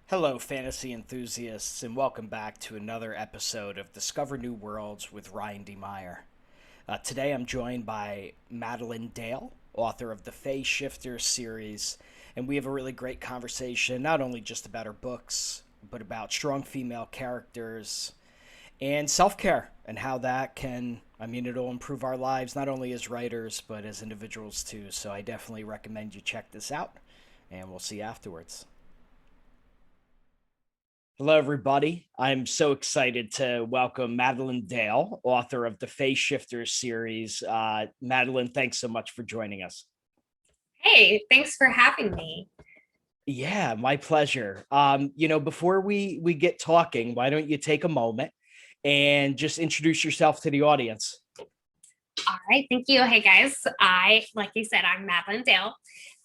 Hello, fantasy enthusiasts, and welcome back to another episode of Discover New Worlds with Ryan D. Meier. Today I'm joined by Madilynn Dale, author of the Fae Shifter series, and we have a really great conversation, not only just about her books, but about strong female characters and self care and how that can, it'll improve our lives not only as writers, but as individuals too. So I definitely recommend you check this out, and we'll see you afterwards. Hello, everybody. I'm so excited to welcome Madilynn Dale, author of the Fae Shifters series. Madilynn, thanks so much for joining us. Hey, thanks for having me. Yeah, my pleasure. Before we get talking, why don't you take a moment and just introduce yourself to the audience? All right, thank you. Hey guys, like you said, I'm Madilynn Dale.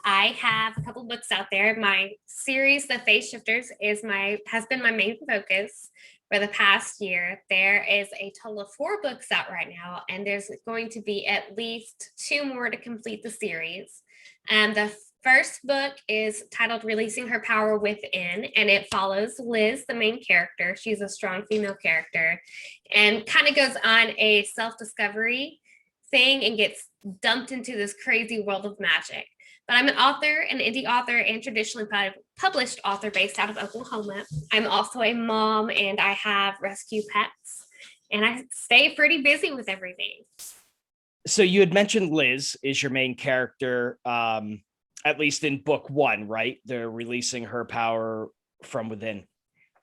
I have a couple books out there. My series, The Face Shifters, has been my main focus for the past year. There is a total of 4 books out right now, and there's going to be at least 2 more to complete the series. The first book is titled Releasing Her Power Within, and it follows Liz, the main character. She's a strong female character and kind of goes on a self-discovery thing and gets dumped into this crazy world of magic. But I'm an author, an indie author, and traditionally published author based out of Oklahoma. I'm also a mom, and I have rescue pets, and I stay pretty busy with everything. So you had mentioned Liz is your main character, at least in book one, right? They're releasing her power from within.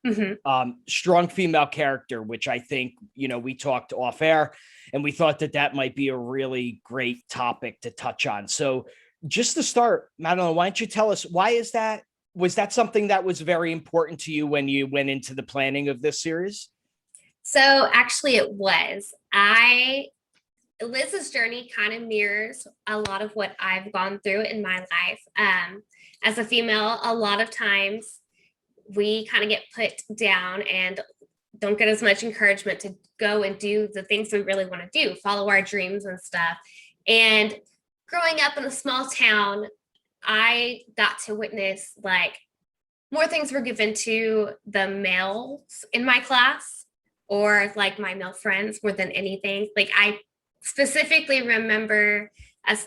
Mhm. Strong female character, which I think, we talked off air and we thought that that might be a really great topic to touch on. So just to start, Madeline, why don't you tell us, why is that? Was that something that was very important to you when you went into the planning of this series? So actually, it was. I Liz's journey kind of mirrors a lot of what I've gone through in my life. As a female, a lot of times we kind of get put down and don't get as much encouragement to go and do the things we really want to do, follow our dreams and stuff. And growing up in a small town, I got to witness like more things were given to the males in my class or like my male friends more than anything. Like I specifically remember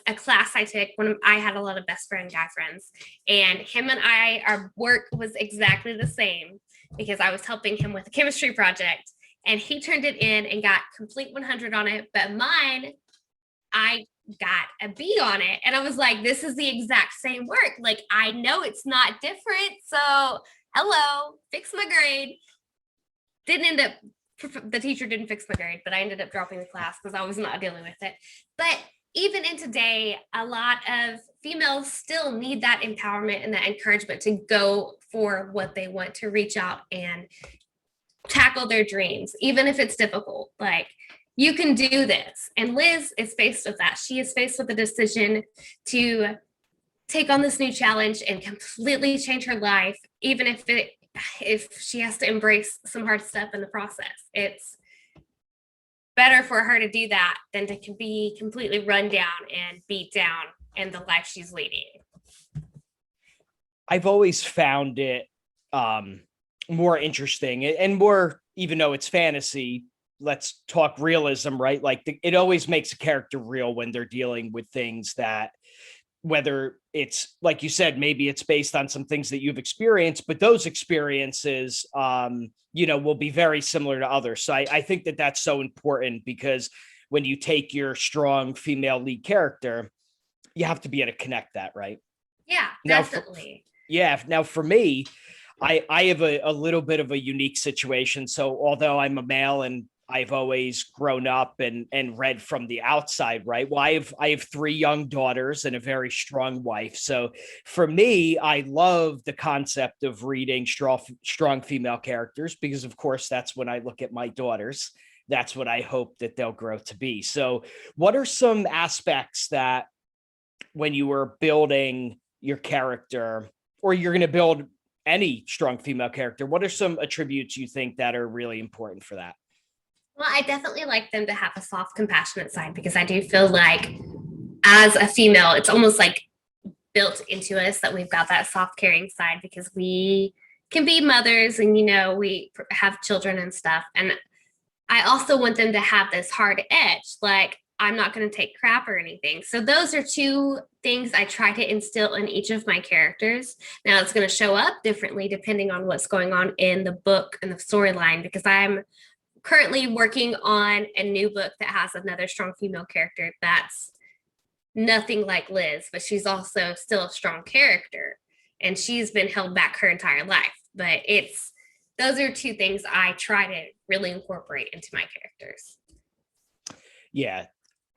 a class I took when I had a lot of best friend guy friends, and him and our work was exactly the same because I was helping him with a chemistry project, and he turned it in and got complete 100 on it. But mine, I got a B on it, and I was like, "This is the exact same work. Like I know it's not different. So hello, fix my grade." Didn't end up the teacher didn't fix my grade, but I ended up dropping the class because I was not dealing with it. But even in today, a lot of females still need that empowerment and that encouragement to go for what they want, to reach out and tackle their dreams, even if it's difficult. Like, you can do this. And Liz is faced with that. She is faced with a decision to take on this new challenge and completely change her life, even if she has to embrace some hard stuff in the process. It's better for her to do that than to be completely run down and beat down in the life she's leading. I've always found it more interesting and more, even though it's fantasy, let's talk realism, right? Like it always makes a character real when they're dealing with things that, whether it's like you said, maybe it's based on some things that you've experienced, but those experiences, will be very similar to others. So I think that that's so important because when you take your strong female lead character, you have to be able to connect that, right? Yeah, Now, definitely. yeah. Now for me, I have a little bit of a unique situation. So although I'm a male and I've always grown up and read from the outside, right? Well, I have 3 young daughters and a very strong wife. So for me, I love the concept of reading strong female characters because, of course, that's when I look at my daughters. That's what I hope that they'll grow to be. So, what are some aspects that when you were building your character, or you're going to build any strong female character, what are some attributes you think that are really important for that? Well, I definitely like them to have a soft, compassionate side because I do feel like as a female, it's almost like built into us that we've got that soft, caring side because we can be mothers, and we have children and stuff, and I also want them to have this hard edge, like I'm not going to take crap or anything. So those are two things I try to instill in each of my characters. Now it's going to show up differently depending on what's going on in the book and the storyline, because I'm currently working on a new book that has another strong female character that's nothing like Liz, but she's also still a strong character, and she's been held back her entire life. But those are two things I try to really incorporate into my characters. Yeah,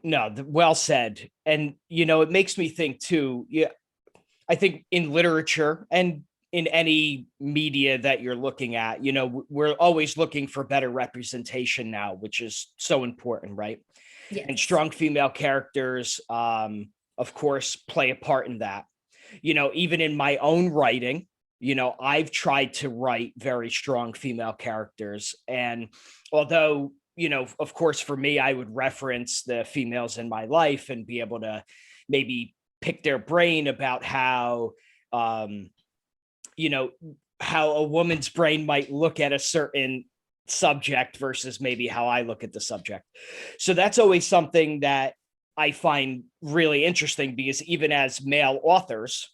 no, well said. And, it makes me think too. Yeah, I think in literature and in any media that you're looking at, we're always looking for better representation now, which is so important, right? Yes. And strong female characters, of course, play a part in that. Even in my own writing, I've tried to write very strong female characters. And although, of course, for me, I would reference the females in my life and be able to maybe pick their brain about how, how a woman's brain might look at a certain subject versus maybe how I look at the subject. So that's always something that I find really interesting, because even as male authors,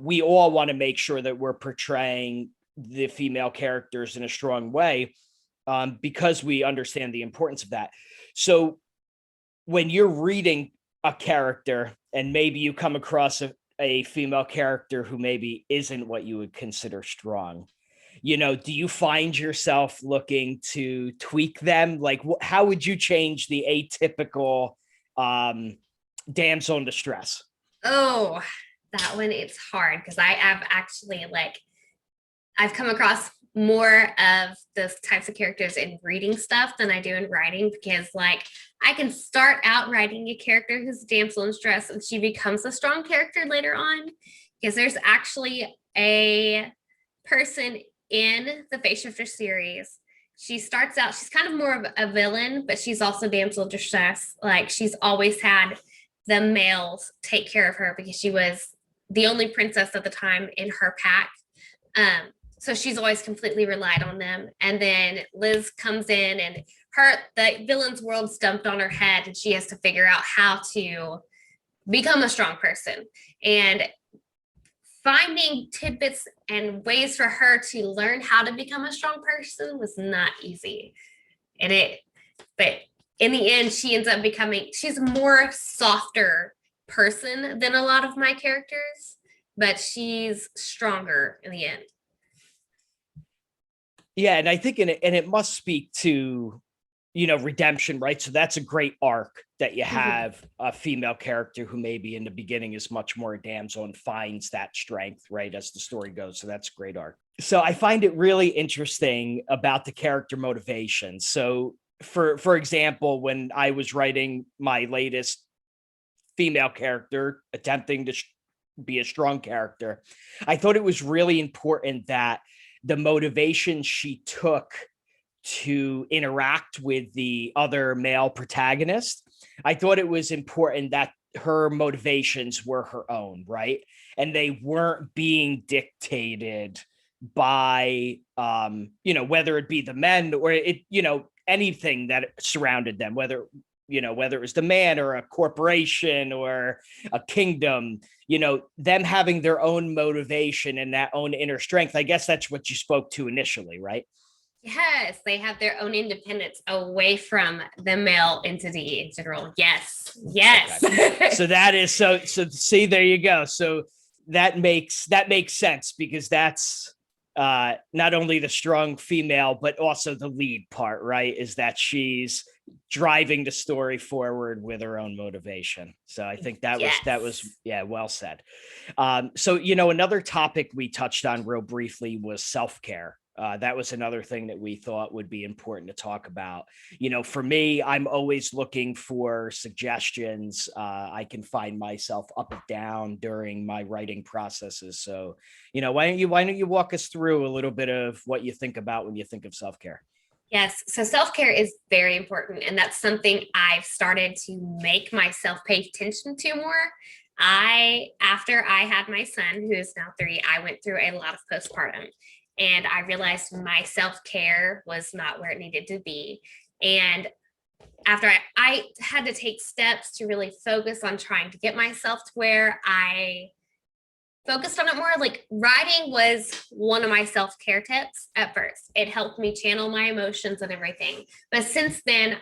we all want to make sure that we're portraying the female characters in a strong way, because we understand the importance of that. So when you're reading a character and maybe you come across a female character who maybe isn't what you would consider strong, do you find yourself looking to tweak them? Like, how would you change the atypical damsel in distress? Oh, that one, it's hard, because I have actually I've come across more of those types of characters in reading stuff than I do in writing, because I can start out writing a character who's damsel in distress and she becomes a strong character later on, because there's actually a person in the Face Shifter series. She starts out, she's kind of more of a villain, but she's also damsel in distress. She's always had the males take care of her because she was the only princess at the time in her pack. So she's always completely relied on them. And then Liz comes in, and the villain's world's dumped on her head, and she has to figure out how to become a strong person. And finding tidbits and ways for her to learn how to become a strong person was not easy. But in the end, she ends up she's a more softer person than a lot of my characters, but she's stronger in the end. Yeah, and I think it must speak to, redemption, right? So that's a great arc that you have a female character who maybe in the beginning is much more a damsel and finds that strength, right, as the story goes. So that's a great arc. So I find it really interesting about the character motivation. So for example, when I was writing my latest female character attempting to be a strong character, I thought it was really important that the motivation she took to interact with the other male protagonist, I thought it was important that her motivations were her own, right? And they weren't being dictated by, whether it be the men or anything that surrounded them, whether it was the man or a corporation or a kingdom, them having their own motivation and that own inner strength. I guess that's what you spoke to initially, right? Yes, they have their own independence away from the male entity in general. Yes. Okay. So that is so see, there you go. So that makes sense, because that's not only the strong female, but also the lead part, right? Is that she's driving the story forward with her own motivation. So I think that was well said. So, another topic we touched on real briefly was self-care. That was another thing that we thought would be important to talk about. For me, I'm always looking for suggestions. I can find myself up and down during my writing processes. So, why don't you walk us through a little bit of what you think about when you think of self-care? Yes. So self-care is very important. And that's something I've started to make myself pay attention to more. After I had my son, who is now 3, I went through a lot of postpartum. and I realized my self-care was not where it needed to be. And after I had to take steps to really focus on trying to get myself to where I focused on it more. Like writing was one of my self-care tips at first. It helped me channel my emotions and everything. But since then,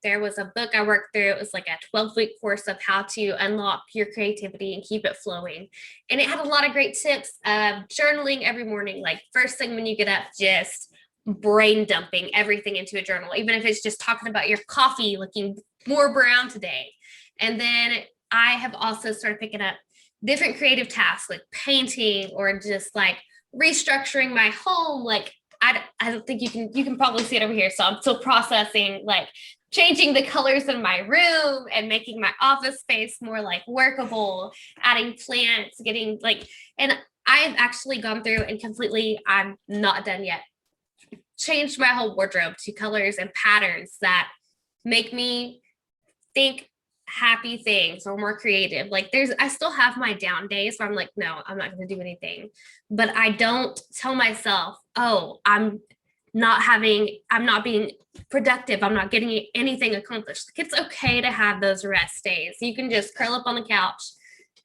there was a book I worked through. It was like a 12-week course of how to unlock your creativity and keep it flowing. And it had a lot of great tips of journaling every morning. Like first thing when you get up, just brain dumping everything into a journal, even if it's just talking about your coffee looking more brown today. And then I have also started picking up different creative tasks like painting or just like restructuring my home. Like I don't think you can probably see it over here. So I'm still processing like changing the colors in my room and making my office space more like workable, adding plants, getting like, and I've actually gone through and completely, I'm not done yet, changed my whole wardrobe to colors and patterns that make me think happy things or more creative. Like I still have my down days where I'm like, no, I'm not going to do anything. But I don't tell myself, oh, I'm not being productive. I'm not getting anything accomplished. Like, it's okay to have those rest days. You can just curl up on the couch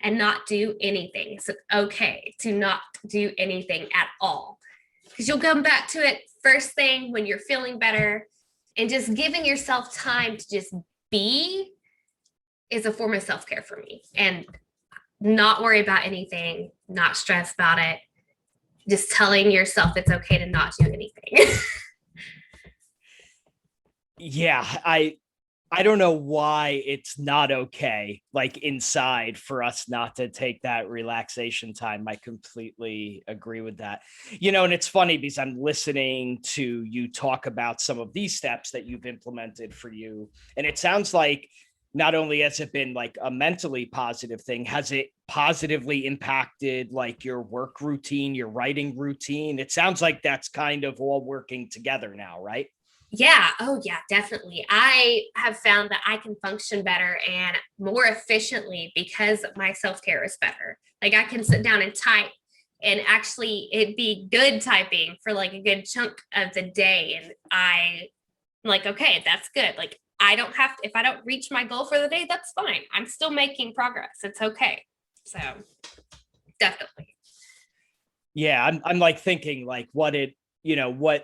and not do anything. It's okay to not do anything at all, because you'll come back to it first thing when you're feeling better. And just giving yourself time to just be is a form of self-care for me, and not worry about anything, not stress about it, just telling yourself it's okay to not do anything. Yeah, I don't know why it's not okay, like inside, for us not to take that relaxation time. I completely agree with that. And it's funny because I'm listening to you talk about some of these steps that you've implemented for you. And it sounds like not only has it been like a mentally positive thing, has it positively impacted like your work routine, your writing routine? It sounds like that's kind of all working together now, right? Yeah. Oh, yeah, definitely. I have found that I can function better and more efficiently because my self-care is better. Like I can sit down and type, and actually it'd be good typing for like a good chunk of the day. And I'm like, okay, that's good. Like I don't have to, if I don't reach my goal for the day, that's fine. I'm still making progress. It's okay. So definitely. Yeah, I'm like thinking like what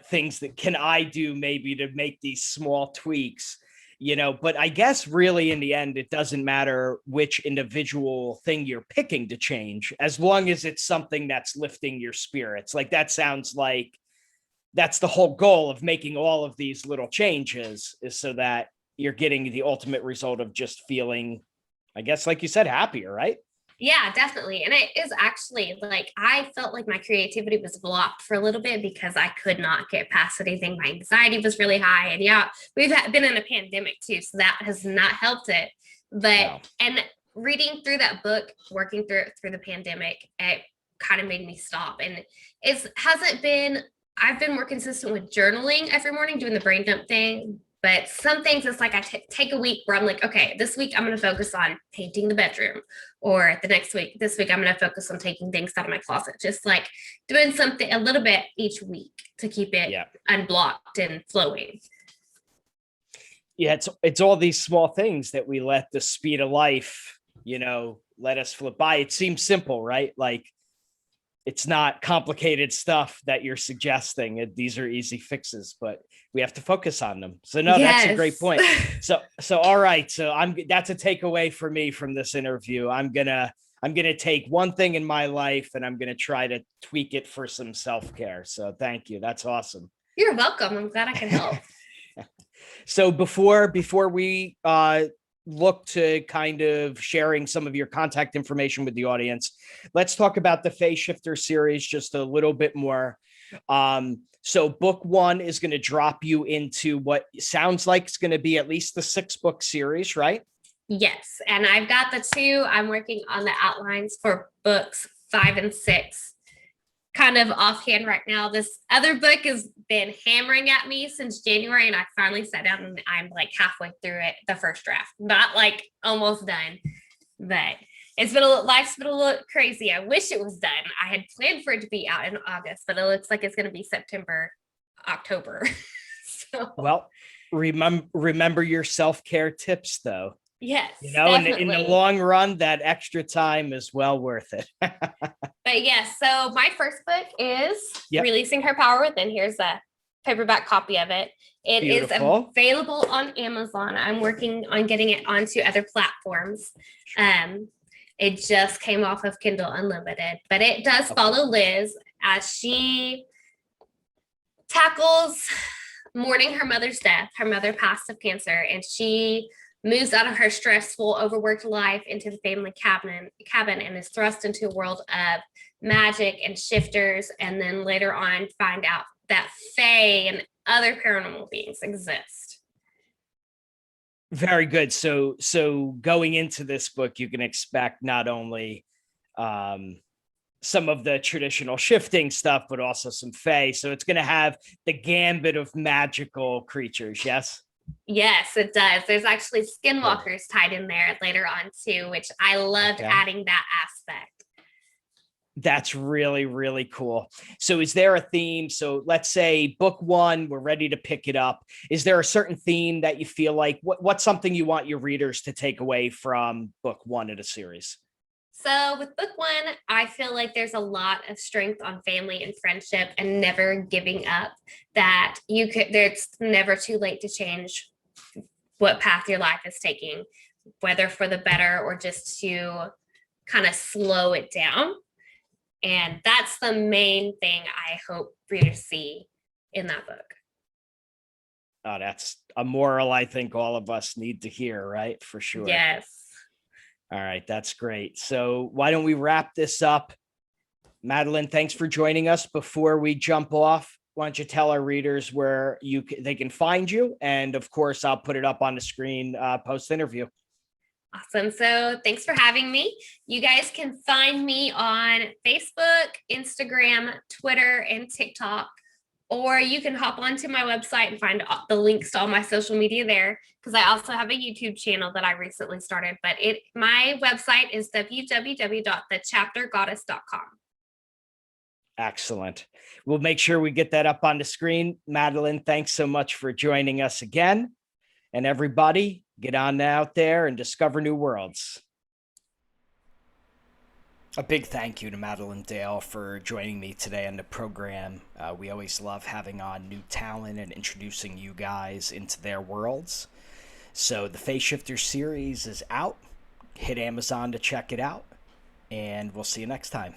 things that can I do maybe to make these small tweaks, but I guess really in the end, it doesn't matter which individual thing you're picking to change, as long as it's something that's lifting your spirits. Like that sounds like that's the whole goal of making all of these little changes, is so that you're getting the ultimate result of just feeling, I guess, like you said, happier, right? Yeah, definitely. And it is actually like I felt like my creativity was blocked for a little bit because I could not get past anything. My anxiety was really high. And yeah, been in a pandemic too. So that has not helped it. But, Wow. and reading through that book, working through the pandemic, it kind of made me stop. And I've been more consistent with journaling every morning, doing the brain dump thing. But some things it's like I take a week where I'm like, okay, this week I'm going to focus on painting the bedroom, or this week I'm going to focus on taking things out of my closet, just like doing something a little bit each week to keep it unblocked and flowing. Yeah, it's all these small things that we let the speed of life, let us flip by. It seems simple, right? Like it's not complicated stuff that you're suggesting. These are easy fixes, but we have to focus on them. So no, that's a great point. So all right. So that's a takeaway for me from this interview. I'm gonna take one thing in my life and I'm gonna try to tweak it for some self-care. So thank you. That's awesome. You're welcome. I'm glad I can help. So before we look to kind of sharing some of your contact information with the audience, let's talk about the Phase Shifter series just a little bit more. So book 1 is going to drop you into what sounds like it's going to be at least the 6-book series, right? Yes. And I've got the 2. I'm working on the outlines for books 5 and 6. Kind of offhand right now. This other book has been hammering at me since January, and I finally sat down and I'm like halfway through it, the first draft, not like almost done, but it's been life's been a little crazy. I wish it was done. I had planned for it to be out in August, but it looks like it's going to be September, October. So Well, remember your self-care tips though. yes, You know, in the definitely. long run, that extra time is well worth it. But yes, so my first book is Yep. Releasing Her Power Within. Here's a paperback copy of it. It is Beautiful. available on Amazon. I'm working on getting it onto other platforms. Um, it just came off of Kindle Unlimited, but it does Okay. follow Liz as she tackles mourning her mother's death. Her mother passed of cancer, and she moves out of her stressful, overworked life into the family cabin and is thrust into a world of magic and shifters, and then later on find out that fae and other paranormal beings exist. Very good. So going into this book, you can expect not only um, some of the traditional shifting stuff, but also some fae. So it's going to have the gambit of magical creatures. Yes. Yes, it does. There's actually Good. skinwalkers tied in there later on too, which I loved Okay. adding that aspect. That's really, really cool. So is there a theme? So let's say book one, we're ready to pick it up. Is there a certain theme that you feel like what's something you want your readers to take away from book one of the series? So with book one, I feel like there's a lot of strength on family and friendship and never giving up. That you could, there's never too late to change what path your life is taking, whether for the better or just to kind of slow it down. And that's the main thing I hope readers see in that book. Oh, that's a moral I think all of us need to hear, right? For sure. Yes. All right, that's great. So why don't we wrap this up? Madilynn, thanks for joining us. Before we jump off, why don't you tell our readers where they can find you? And of course, I'll put it up on the screen post interview. Awesome. So thanks for having me. You guys can find me on Facebook, Instagram, Twitter, and TikTok. Or you can hop onto my website and find the links to all my social media there, because I also have a YouTube channel that I recently started. But my website is www.thechaptergoddess.com. Excellent. We'll make sure we get that up on the screen. Madilynn, thanks so much for joining us again. And everybody, get on out there and discover new worlds. A big thank you to Madilynn Dale for joining me today on the program. We always love having on new talent and introducing you guys into their worlds. So the Fae Shifter series is out. Hit Amazon to check it out. And we'll see you next time.